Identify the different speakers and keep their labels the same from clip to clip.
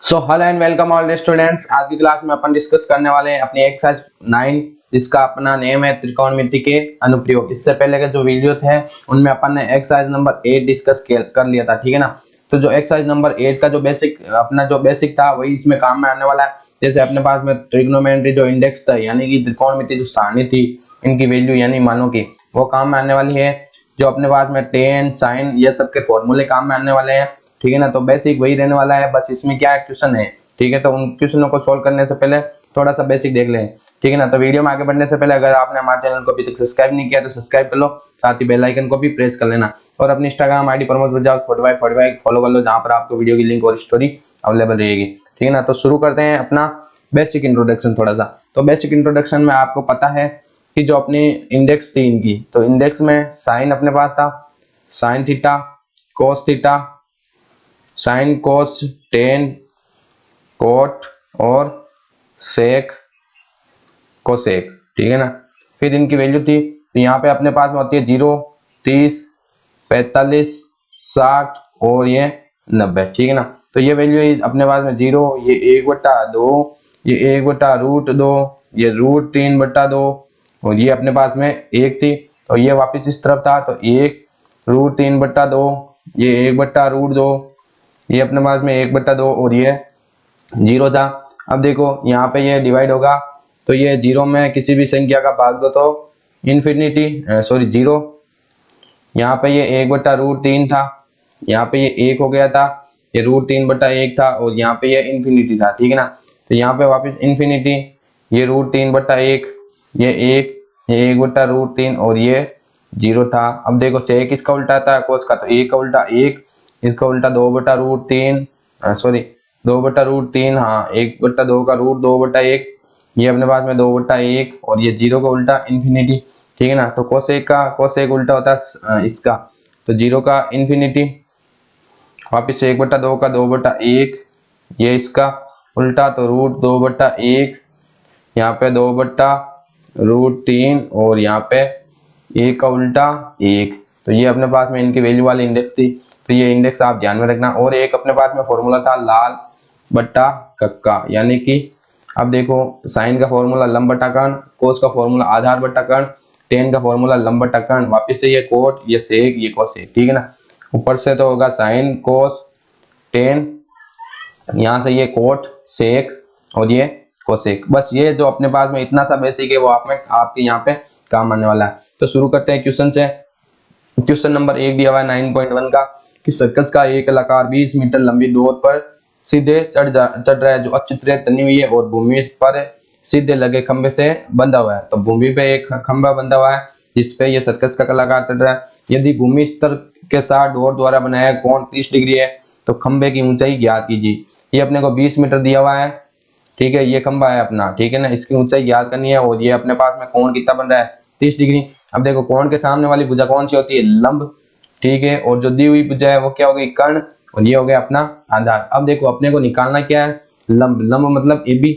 Speaker 1: So hello and welcome all students. आज की class में अपन डिस्कस करने वाले हैं अपनी एक्सरसाइज 9 जिसका अपना नेम है त्रिकोणमिति के अनुप्रयोग। इससे पहले के जो वीडियो थे उनमें अपन ने एक्सरसाइज नंबर 8 डिस्कस कर लिया था, ठीक है ना। तो जो एक्सरसाइज नंबर 8 का जो बेसिक था वही इसमें काम में आने वाला है। जैसे अपने पास में ट्रिग्नोमेट्री जो इंडेक्स था यानी कि त्रिकोणमिति जो सारणी थी इनकी वैल्यू यानी मानों की वो काम में आने वाली है। जो अपने पास में टेन साइन ये सबके फॉर्मूले काम में आने वाले हैं, ठीक है ना। तो बेसिक वही रहने वाला है, बस इसमें क्या क्वेश्चन है, ठीक है। तो उन क्वेश्चनों को सोल्व करने से पहले थोड़ा सा बेसिक देख लें, ठीक है ना। तो वीडियो में आगे बढ़ने से पहले अगर आपने हमारे चैनल को अभी तक सब्सक्राइब नहीं किया तो सब्सक्राइब कर लो, साथ ही बेल आइकन को भी प्रेस कर लेना और अपनी Instagram ID Pramod Bajaj 45 follow कर लो, जहां पर आपको वीडियो की लिंक और स्टोरी अवेलेबल रहेगी, ठीक है ना। तो शुरू करते हैं अपना बेसिक इंट्रोडक्शन थोड़ा सा। तो बेसिक इंट्रोडक्शन में आपको पता है कि जो अपनी इंडेक्स थी इनकी, तो इंडेक्स में साइन अपने पास था, sine theta, cos theta, sine cos, tan, cot और सेक कोसेक, ठीक है ना। फिर इनकी वैल्यू थी, तो यहाँ पे अपने पास में होती है 0, 30, 45, 60 और ये 90, ठीक है ना। तो ये वैल्यू अपने पास में 0, ये 1/2, ये 1/√2, ये √3/2 और ये अपने पास में 1 थी, तो ये वापस इस तरफ था, तो 1√3/2, ये 1/√2, ये अपने पास में 1/2 और ये 0 था। अब देखो यहाँ पे ये डिवाइड होगा, तो ये 0 में किसी भी संख्या का भाग दो तो इन्फिनिटी 0। यहाँ पे ये 1/√3 था, यहाँ पे ये 1 हो गया था, ये √3/1 था और यहाँ पे ये इन्फिनिटी था, ठीक है ना। तो यहाँ पे वापस इन्फिनिटी, ये √3/1, ये 1, ये 1/√3 और ये 0 था। अब देखो सेक इसका उल्टा था, कोस का तो 1 का उल्टा 1, इसका उल्टा 2/√3 2/√3, हाँ 1/2 का √2/1, ये अपने पास में 2/1 और ये 0 का उल्टा इन्फिनिटी, ठीक है ना। तो कोसेक उल्टा होता है इसका, तो 0 का इन्फिनिटी, वापिस से 1/2 का 2/1, ये इसका उल्टा तो √2/1, यहाँ पे 2/√3 और यहाँ पे 1 का उल्टा 1। तो ये अपने पास में इनकी वैल्यू वाली इंडेक्स थी, तो ये इंडेक्स आप ध्यान में रखना। और एक अपने पास में फॉर्मूला था लाल बट्टा कक्का, यानी कि अब देखो साइन का फॉर्मूला लंब बट्टा कर्ण, कोस का फॉर्मूला आधार बट्टा कर्ण, टेन का फॉर्मूला लंब बट्टा कर्ण, वापिस से ये कोट, ये सेक, ये कोसेक, ठीक है ना। ऊपर से तो होगा साइन कोस टेन, यहाँ से ये कोट सेक और ये कोसेक। बस ये जो अपने पास में इतना सा बेसिक है वो आपके यहाँ पे काम आने वाला है। तो शुरू करते हैं क्वेश्चन से। क्वेश्चन नंबर 1 दिया हुआ है 9.1 का कि सर्कस का एक कलाकार 20 मीटर लंबी डोर पर सीधे चढ़ रहा है, जो अच्छी तरह तनी हुई है और भूमि पर सीधे लगे खंबे से बंधा हुआ है। तो भूमि पे एक खंबा बंधा हुआ है जिसपे ये सर्कस का कलाकार चढ़ रहा है। यदि भूमि स्तर के साथ डोर द्वारा बनाया कोण 30 डिग्री है तो खंबे की ऊंचाई ज्ञात कीजिए। ये अपने को 20 मीटर दिया हुआ है, ठीक है, ये खंबा है अपना, ठीक है ना। इसकी ऊंचाई ज्ञात करनी है और ये अपने पास में कोण कितना बन रहा है 30 डिग्री। अब देखो कोण के सामने वाली भुजा कौन सी होती है, लंब, ठीक है, और जो दी हुई भुजा है वो क्या हो गई, कर्ण, और ये हो गया अपना आधार। अब देखो अपने को निकालना क्या है, लंब, लंब मतलब AB,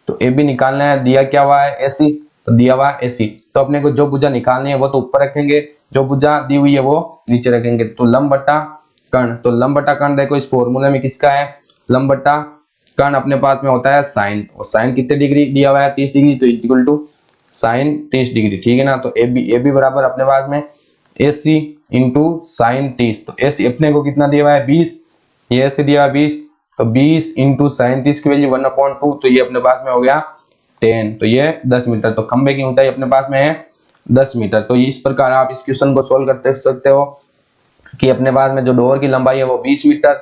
Speaker 1: तो AB निकालना है। दिया क्या हुआ है AC, तो दिया हुआ है AC, तो अपने को जो भुजा निकालनी है वो तो ऊपर रखेंगे, जो भुजा दी हुई है वो नीचे रखेंगे। तो लंब बट्टा कर्ण, तो लंब बट्टा कर्ण देखो इस फॉर्मूले में किसका है, लंब बट्टा कर्ण अपने पास में होता है साइन, और साइन कितने डिग्री दिया हुआ है 30 डिग्री, तो इक्वल टू साइन 30 डिग्री, ठीक है ना। तो AB बराबर अपने पास में AC इंटू साइन 30, तो AC अपने को कितना दिया हुआ है 20, ये AC दिया हुआ है 20, तो 20 इंटू साइन 30 की वैल्यू 1/2, तो ये अपने पास में हो गया 10, तो ये 10 मीटर। तो खंबे की ऊंचाई अपने पास में है 10 मीटर। तो इस प्रकार आप इस क्वेश्चन को सोल्व करते सकते हो कि अपने पास में जो डोर की लंबाई है वो 20 मीटर,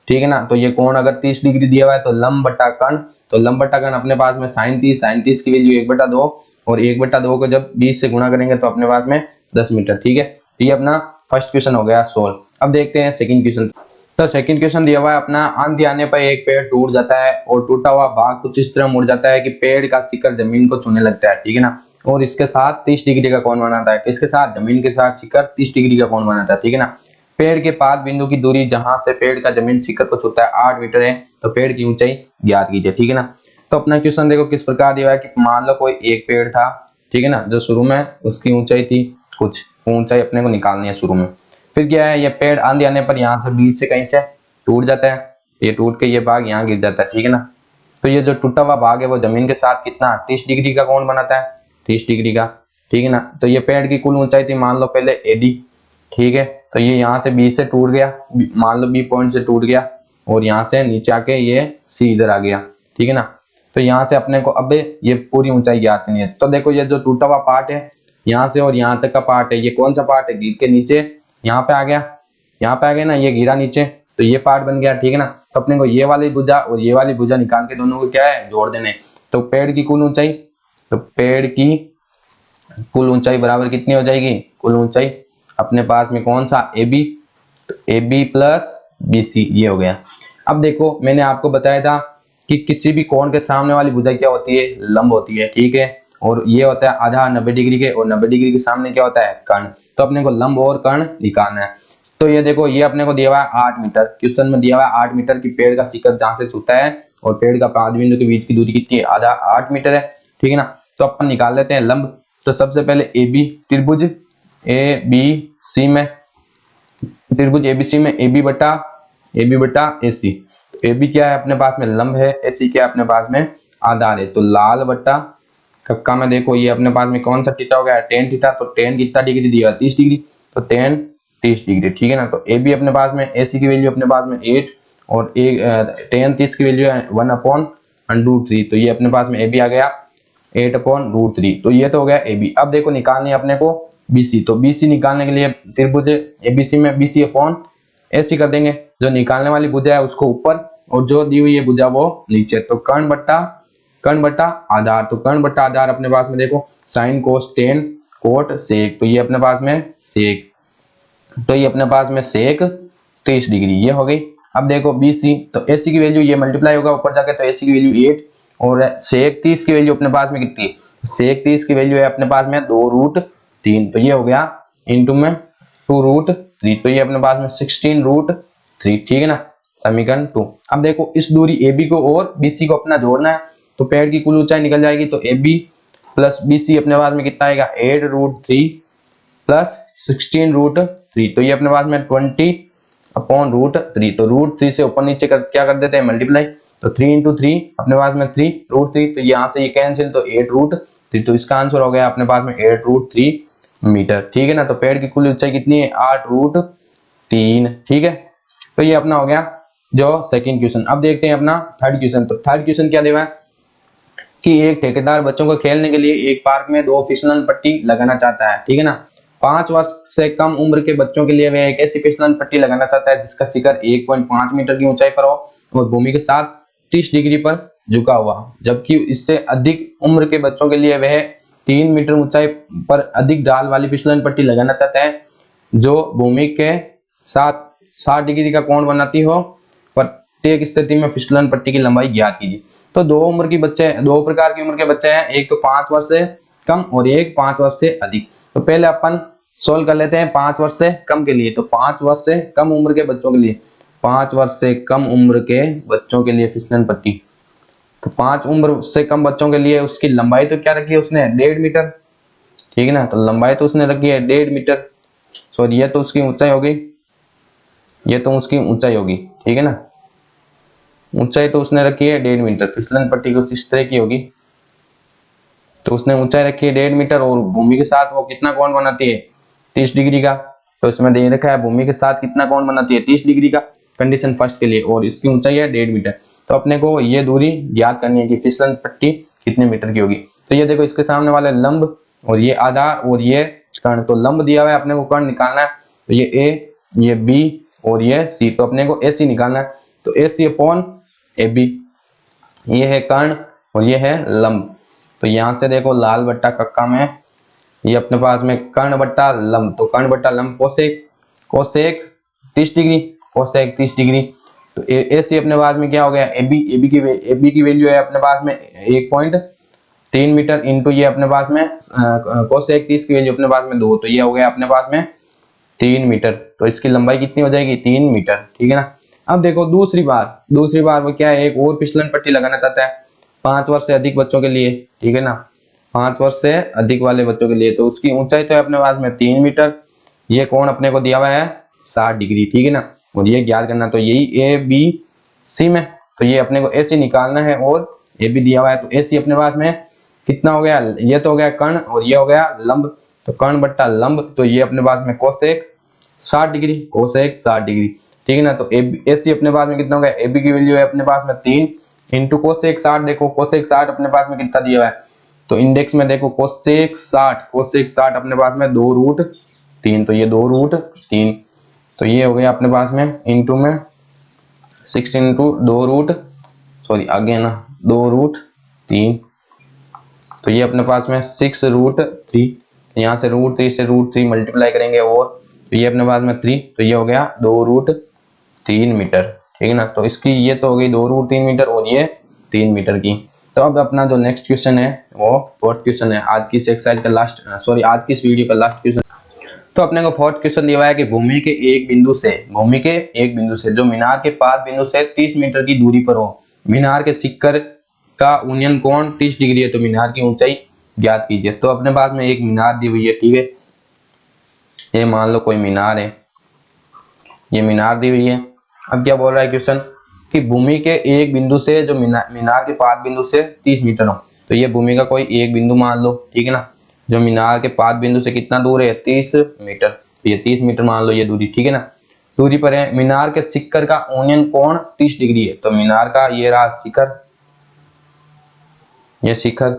Speaker 1: ठीक है ना। तो ये कोण अगर 30 डिग्री दिया हुआ है तो लंब बट्टा कर्ण, तो लंब बट्टा कर्ण अपने पास में साइन 30 की वैल्यू 1/2 और 1/2 को जब 20 से गुणा करेंगे तो अपने पास में 10 मीटर, ठीक है। तो ये अपना फर्स्ट क्वेश्चन हो गया सोल्व। अब देखते हैं सेकंड क्वेश्चन। तो सेकंड क्वेश्चन दिया हुआ है अपना, आंधी आने पर एक पेड़ टूट जाता है और टूटा हुआ भाग कुछ इस तरह मुड़ जाता है कि पेड़ का शिखर जमीन को छूने लगता है, ठीक है ना, और इसके साथ 30 डिग्री का कोण बनाता है। इसके साथ जमीन के साथ शिखर 30 डिग्री का कोण बनाता है, ठीक है ना। पेड़ के पाद बिंदु की दूरी जहां से पेड़ का जमीन शिखर को छूता है 8 मीटर है, तो पेड़ की ऊंचाई ज्ञात कीजिए, ठीक है ना। तो अपना क्वेश्चन देखो किस प्रकार दिया है कि मान लो कोई एक पेड़ था, ठीक है ना, जो शुरू में उसकी ऊंचाई थी कुछ, ऊंचाई अपने को निकालनी है शुरू में। फिर क्या है, ये पेड़ आंधी आने पर यहाँ से बीच से कहीं से टूट जाता है, ये टूट के ये भाग यहाँ गिर जाता है, ठीक है ना। तो ये जो टूटा हुआ भाग है वो जमीन के साथ कितना 30 डिग्री का कोण बनाता है, 30 डिग्री का, ठीक है ना। तो ये पेड़ की कुल ऊंचाई थी मान लो पहले एडी, ठीक है। तो ये यहाँ से बी से टूट गया, मान लो बी पॉइंट से टूट गया और यहाँ से नीचे आके ये सी इधर आ गया, ठीक है ना। तो यहाँ से अपने को अब ये पूरी ऊंचाई ज्ञात करनी है। तो देखो ये जो टूटा हुआ पार्ट है यहाँ से और यहाँ तक का पार्ट है, ये कौन सा पार्ट है, गिर के नीचे यहाँ पे आ गया, यहाँ पे आ गया ना, ये गिरा नीचे तो ये पार्ट बन गया, ठीक है ना। तो अपने को ये वाली भुजा और ये वाली भुजा निकाल के दोनों को क्या है जोड़ देने। तो पेड़ की कुल ऊंचाई, तो पेड़ की कुल ऊंचाई बराबर कितनी हो जाएगी, कुल ऊंचाई अपने पास में कौन सा ए बी, तो A B plus B C ये हो गया। अब देखो मैंने आपको बताया था कि किसी भी कोण के सामने वाली भुजा क्या होती है, लंब होती है, ठीक है। और ये होता है आधा 90 डिग्री के, और 90 डिग्री के सामने क्या होता है कर्ण। तो अपने को लंब और कर्ण निकालना है। तो ये देखो ये अपने को दिया हुआ है 8 मीटर, क्वेश्चन में दिया हुआ है 8 मीटर की पेड़ का शिखर जहां से छूता है और पेड़ का 5 बिंदु के बीच की दूरी कितनी है, आधा 8 मीटर है, ठीक है ना। तो अपन निकाल लेते हैं लंब। तो सबसे पहले ए बी त्रिभुज ए बी सी में, त्रिभुज एबीसी में ए बी बटा ए सी। ए बी क्या है अपने पास में लंब है, ए सी क्या है अपने पास में आधार है। तो लाल बट्टा कक्का में देखो ये अपने पास में कौन सा थीटा हो गया, टेन थीटा। तो टेन कितना डिग्री दिया 30 डिग्री, तो टेन 30 डिग्री, ठीक है ना। तो ए बी अपने पास में ए सी की वैल्यू अपने पास में 8 और टेन 30 की वैल्यू है 1/√3। तो ये अपने पास में ए बी आ गया 8/√3। तो ये तो हो गया ए बी। अब देखो निकालनी है अपने को BC। तो BC निकालने के लिए त्रिभुज ABC में BC अपॉन AC कर देंगे, जो निकालने वाली भुजा है उसको ऊपर और जो दी हुई है भुजा वो नीचे। तो कर्ण बट्टा आधार, तो कर्ण बट्टा आधार अपने पास में देखो sine cos tan cot sec, तो ये अपने पास में सेक, तो ये अपने पास में सेक 30 डिग्री ये हो गई। अब देखो BC, तो AC की वैल्यू ये मल्टीप्लाई होगा ऊपर जाके, तो AC की वैल्यू 8 और सेक 30 की वैल्यू अपने पास में कितनी है, सेक 30 की वैल्यू है अपने पास में 2√3। तो ये हो गया इंटू में 2√3, तो ये अपने पास में 16√3, ठीक है ना, समीकरण 2। अब देखो इस दूरी AB को और BC को अपना जोड़ना है, तो पेड़ की कुल ऊंचाई निकल जाएगी। तो AB प्लस BC अपने पास में कितना आएगा 8√3 प्लस 16√3, तो ये अपने पास में 20/√3। तो √3 से ऊपर नीचे क्या कर देते हैं मल्टीप्लाई, तो 3 × 3 अपने पास में 3√3, तो यहाँ से ये कैंसिल, तो 8√3। तो इसका आंसर हो गया अपने पास में 8√3 मीटर, ठीक है ना। तो पेड़ की कुल ऊंचाई कितनी है 8√3, ठीक है। तो ये अपना हो गया जो सेकंड क्वेश्चन। अब देखते हैं अपना थर्ड क्वेश्चन। तो थर्ड क्वेश्चन क्या दिया है कि एक ठेकेदार बच्चों को खेलने के लिए एक पार्क में 2 फिसलन पट्टी लगाना चाहता है, ठीक है ना। 5 वर्ष से कम उम्र के बच्चों के लिए वह एक ऐसी फिसलन पट्टी लगाना चाहता है जिसका शिखर 1.5 मीटर की ऊंचाई पर हो और भूमि के साथ 30 डिग्री पर झुका हुआ, जबकि इससे अधिक उम्र के बच्चों के लिए वह 3 मीटर ऊंचाई पर अधिक ढाल वाली फिसलन पट्टी लगाना चाहता है जो भूमि के साथ 60 डिग्री का कोण बनाती हो। प्रत्येक स्थिति में फिसलन पट्टी की लंबाई ज्ञात कीजिए। तो दो प्रकार की उम्र के बच्चे हैं, एक तो 5 वर्ष से कम और एक 5 वर्ष से अधिक। तो पहले अपन सोल्व कर लेते हैं 5 वर्ष से कम के लिए। तो 5 वर्ष से कम उम्र के बच्चों के लिए, 5 वर्ष से कम उम्र के बच्चों के लिए फिसलन पट्टी, तो 5 उम्र से कम बच्चों के लिए उसकी लंबाई तो क्या रखी है उसने 1.5 मीटर, ठीक है ना। तो लंबाई तो उसने रखी है 1.5 मीटर, सॉरी ये तो उसकी ऊंचाई होगी, ये तो उसकी ऊंचाई होगी, ठीक है ना। ऊंचाई तो उसने रखी है 1.5 मीटर, फिसलन पट्टी कुछ इस तरह की होगी। तो उसने ऊंचाई रखी है 1.5 मीटर और भूमि के साथ वो कितना कोण बनाती है 30 डिग्री का। तो इसमें दे रखा है भूमि के साथ कितना कोण बनाती है 30 डिग्री का, कंडीशन फर्स्ट के लिए, और इसकी ऊंचाई है 1.5 मीटर। तो अपने को ये दूरी ज्ञात करनी है कि फिसलन पट्टी कितने मीटर की होगी। तो ये देखो इसके सामने वाले लंब और ये आधार और ये कर्ण, तो लंब दिया हुआ है अपने को कर्ण निकालना है। तो ये ए, ये बी और ये सी, तो अपने को AC निकालना है। तो AC अपॉन AB, ये है कर्ण और ये है लंब। तो यहां से देखो लाल बट्टा कक्का में ये अपने पास में कर्ण बट्टा लंब, तो कर्ण बट्टा लंब कोसेक 30 डिग्री, कोसेक 30 डिग्री। तो AC अपने पास में क्या हो गया AB की वैल्यू है अपने पास में 1.3 मीटर इंटू ये अपने पास में कोसेक 30 की वैल्यू अपने पास में 2, तो ये हो गया अपने पास में 3 मीटर। तो इसकी लंबाई कितनी हो जाएगी 3 मीटर, ठीक है ना। अब देखो दूसरी बार वो क्या है, एक और फिसलन पट्टी लगाना चाहता है 5 वर्ष से अधिक बच्चों के लिए, ठीक है ना, 5 वर्ष से अधिक वाले बच्चों के लिए। तो उसकी ऊंचाई तो है अपने पास में 3 मीटर, ये कोण अपने को दिया हुआ है 60 डिग्री, ठीक है ना। और ये ज्ञात करना, तो यही सी में। तो ये अपने को ए सी निकालना है और ए भी दिया हुआ है। तो ए सी अपने पास में कितना हो गया, ये तो हो गया कर्ण और ये हो गया लंब। तो कर्ण बट्टा लंब, तो ये अपने पास में कोसेक 60 डिग्री, कोसेक 60 डिग्री, ठीक है ना। तो ए सी अपने पास में कितना हो गया, ए बी की वैल्यू है अपने पास में 3 इंटू कोसेक 60। देखो कोसेक 60 अपने पास में कितना दिया हुआ है, तो इंडेक्स में देखो कोसेक 60 अपने पास में 2√3, तो ये 2√3, तो ये हो गया अपने पास में इंटू में 16 इंटू 2√3, तो ये अपने पास में 6√3, यहाँ से √3 से √3 मल्टीप्लाई करेंगे और तो ये अपने पास में 3, तो ये हो गया 2√3 मीटर, ठीक है ना। तो इसकी ये तो हो गई 2√3 मीटर और ये 3 मीटर की। तो अब अपना जो नेक्स्ट क्वेश्चन है वो फोर्थ क्वेश्चन है आज की इस एक्सरसाइज का लास्ट, आज की इस वीडियो का लास्ट क्वेश्चन। तो अपने को फोर्थ क्वेश्चन दिया हुआ है कि भूमि के एक बिंदु से जो मीनार के 5 बिंदु से 30 मीटर की दूरी पर हो, मीनार के शिखर का उन्नयन कोण 30 डिग्री है, तो मीनार की ऊंचाई ज्ञात कीजिए। तो अपने पास में एक मीनार दी हुई है, ठीक है, ये मान लो कोई मीनार है, ये मीनार दी हुई है। अब क्या बोल रहा है क्वेश्चन कि भूमि के एक बिंदु से जो मीनार के 5 बिंदु से 30 मीटर हो, तो ये भूमि का कोई एक बिंदु मान लो, ठीक है ना, जो मीनार के 5 बिंदु से कितना दूर है 30 मीटर, तो ये 30 मीटर मान लो ये दूरी, ठीक है ना, दूरी पर है। मीनार के शिखर का उन्नयन कोण 30 डिग्री है, तो मीनार का ये रहा शिखर, ये शिखर,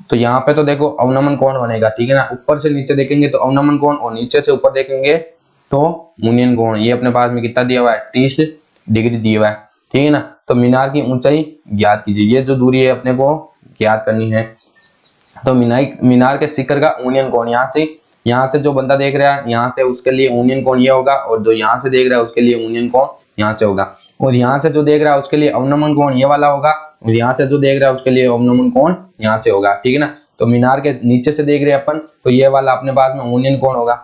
Speaker 1: तो यहाँ पे तो देखो अवनमन कोण बनेगा, ठीक है ना, ऊपर से नीचे देखेंगे तो अवनमन कोण और नीचे से ऊपर देखेंगे तो उन्नयन कोण। ये अपने पास में कितना दिया हुआ है 30 डिग्री दिया हुआ है, ठीक है ना। तो मीनार की ऊंचाई ज्ञात कीजिए, ये जो दूरी है अपने को ज्ञात करनी है। तो मीनार के शिखर का उन्नयन कोण, यहाँ से जो बंदा देख रहा है यहाँ से उसके लिए उन्नयन कोण ये होगा, और जो यहाँ से देख रहा है उसके लिए उन्नयन कोण यहाँ से होगा, और यहाँ से जो देख रहा है उसके लिए अवनमन कोण ये वाला होगा, और यहाँ से जो देख रहा है उसके लिए अवनमन कोण यहाँ से होगा, ठीक है ना। तो मीनार के नीचे से देख रहे हैं अपन, तो ये वाला अपने पास में उन्नयन कोण होगा,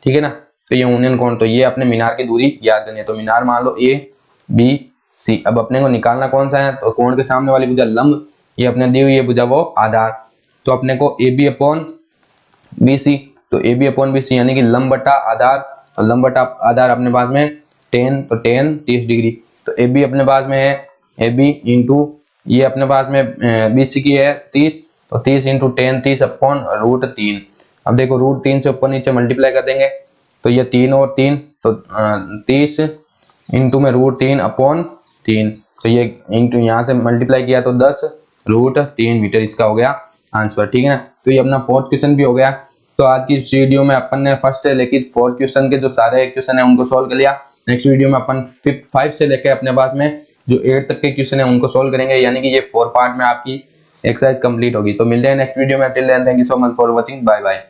Speaker 1: ठीक है ना। तो ये उन्नयन कोण, तो ये अपने मीनार की दूरी याद करनी है। तो मीनार मान लो ए बी सी। अब अपने को निकालना कौन सा है, तो कोण के सामने वाली भुजा लंब, ये अपने दी हुई है भुजा वो आधार। तो अपने को A B upon B C, तो A B upon B C यानी कि लंब बटा आधार, तो लंब बटा आधार अपने पास में 10, तो 10 30 डिग्री। तो ए बी अपने पास में है ए बी इंटू ये अपने पास में बी सी की है 30, तो 30 इंटू 10 30 अपॉन √3। अब देखो √3 से ऊपर नीचे मल्टीप्लाई कर देंगे, तो ये 3 और 3, तो 30 इंटू में √3 अपॉन 3, तो ये इंटू यहाँ से मल्टीप्लाई किया तो 10√3 मीटर इसका हो गया आंसर, ठीक है ना। तो ये अपना फोर्थ क्वेश्चन भी हो गया। तो आज की इस वीडियो में अपन ने फर्स्ट है लेकिन फोर्थ क्वेश्चन के जो सारे क्वेश्चन है उनको सोल्व कर लिया। नेक्स्ट वीडियो में अपन 5 से लेकर अपने पास में जो 8 तक के क्वेश्चन है उनको सोल्व करेंगे, यानी कि ये 4 पार्ट में आपकी एक्सरसाइज कंप्लीट होगी। तो मिलते हैं नेक्स्ट वीडियो में, till then thank you so much for watching, bye bye.